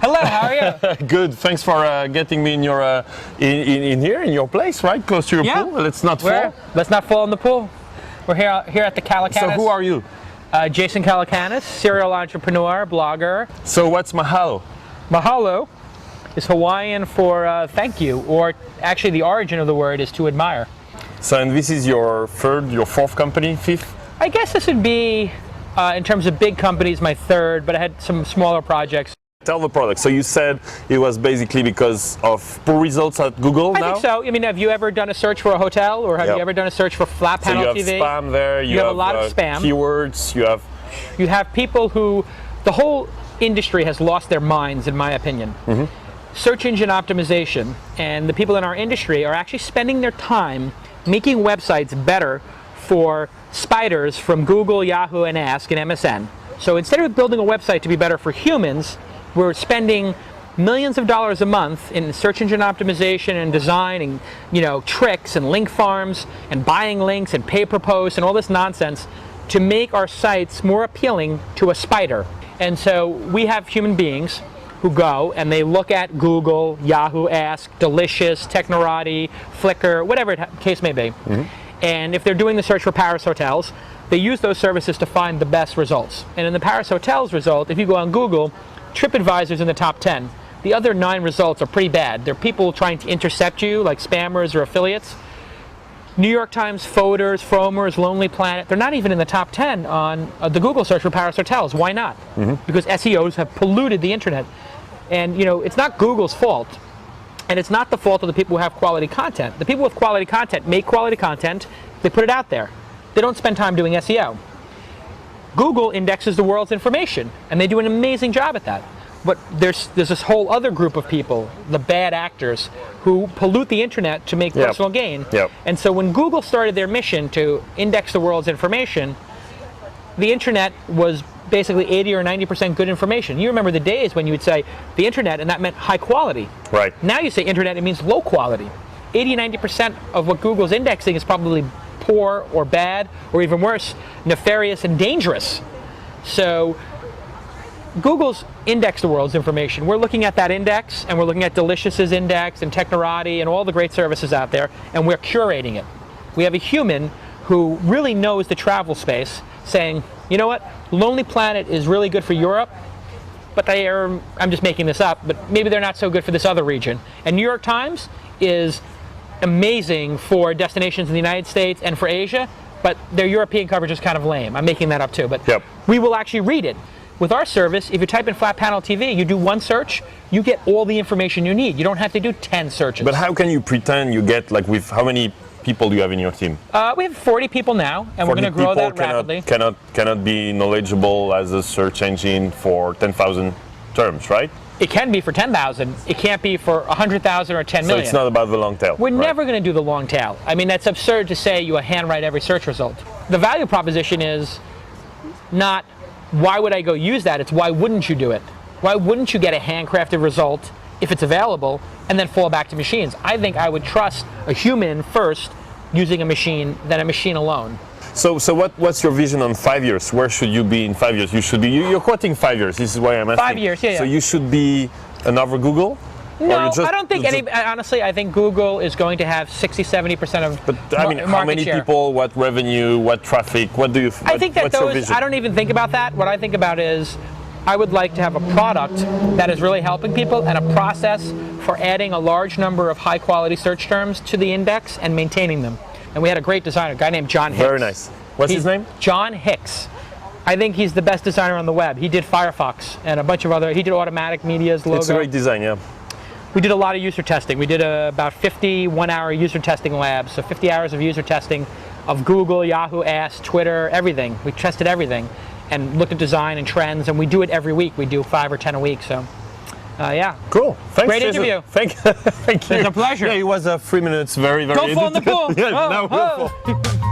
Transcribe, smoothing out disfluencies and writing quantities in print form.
Hello, how are you? Good. Thanks for getting me in your in here in your place, right? Close to your pool. Let's not fall. Let's not fall in the pool. We're here at the Calacanis. So who are you? Jason Calacanis, serial entrepreneur, blogger. So what's mahalo? Mahalo is Hawaiian for thank you, or actually the origin of the word is to admire. So and this is your fourth company, fifth? I guess this would be, in terms of big companies, my third, but I had some smaller projects. Tell the product. So you said it was basically because of poor results at Google now? I think so. I mean, have you ever done a search for a hotel, or have you ever done a search for flat panel TV? So you have spam there, you have a lot of spam. Keywords, You have people who, the whole industry has lost their minds, in my opinion. Search engine optimization, and the people in our industry are actually spending their time making websites better for spiders from Google, Yahoo, and Ask, and MSN. So instead of building a website to be better for humans, we're spending millions of dollars a month in search engine optimization and design and, you know, tricks and link farms and buying links and pay per post and all this nonsense to make our sites more appealing to a spider. And so we have human beings who go and they look at Google, Yahoo, Ask, Delicious, Technorati, Flickr, whatever the case may be. And if they're doing the search for Paris hotels, they use those services to find the best results. And in the Paris hotels result, if you go on Google, TripAdvisor's in the top 10. The other 9 results are pretty bad. They're people trying to intercept you, like spammers or affiliates. New York Times, Fodor's, Frommer's, Lonely Planet, they're not even in the top 10 on the Google search for Paris hotels. Why not? Because SEOs have polluted the internet. And you know, it's not Google's fault. And it's not the fault of the people who have quality content. The people with quality content make quality content, they put it out there. They don't spend time doing SEO. Google indexes the world's information, and they do an amazing job at that. But there's this whole other group of people, the bad actors, who pollute the internet to make personal gain. And so when Google started their mission to index the world's information, the internet was basically 80 or 90% good information. You remember the days when you would say the internet, and that meant high quality. Right. Now you say internet, it means low quality. 80, 90% of what Google's indexing is probably poor or bad, or even worse, nefarious and dangerous. So Google's indexed the world's information. We're looking at that index, and we're looking at Delicious's index and Technorati and all the great services out there, and we're curating it. We have a human who really knows the travel space, saying, you know what, Lonely Planet is really good for Europe, but they are, I'm just making this up, but maybe they're not so good for this other region. And New York Times is amazing for destinations in the United States and for Asia, but their European coverage is kind of lame. I'm making that up too, but we will actually read it. With our service, if you type in flat panel TV, you do one search, you get all the information you need. You don't have to do 10 searches. But how can you pretend you get, like, with how many people do you have in your team? We have 40 people now, and we're going to grow that rapidly. Cannot be knowledgeable as a search engine for 10,000 terms, right? It can be for 10,000. It can't be for 100,000 or 10 million. So it's not about the long tail. We're never going to do the long tail. I mean, that's absurd to say you handwrite every search result. The value proposition is not why would I go use that, it's why wouldn't you do it? Why wouldn't you get a handcrafted result if it's available and then fall back to machines? I think I would trust a human first using a machine than a machine alone. So what's your vision on 5 years? Where should you be in 5 years? You should be, you're quoting 5 years, this is why I'm asking. 5 years, yeah. So you should be another Google? No, I don't think honestly, I think Google is going to have 60–70% of But I mean, how many people, what revenue, what traffic, what do you, I think that those, I don't even think about that. What I think about is, I would like to have a product that is really helping people and a process for adding a large number of high quality search terms to the index and maintaining them. And we had a great designer, a guy named John Hicks. Very nice. What's his name? John Hicks. I think he's the best designer on the web. He did Firefox and a bunch of other, he did Automatic Media's logo. It's a great design, yeah. We did a lot of user testing. We did about 50 one-hour user testing labs, so 50 hours of user testing of Google, Yahoo, Ask, Twitter, everything. We tested everything and looked at design and trends, and we do it every week. We do 5 or 10 a week, so yeah. Cool. Thanks, great Jason. Interview. Thank you. It's a pleasure. Yeah, it was 3 minutes, very, very Don't fall in the pool. Yeah, no, we'll fall.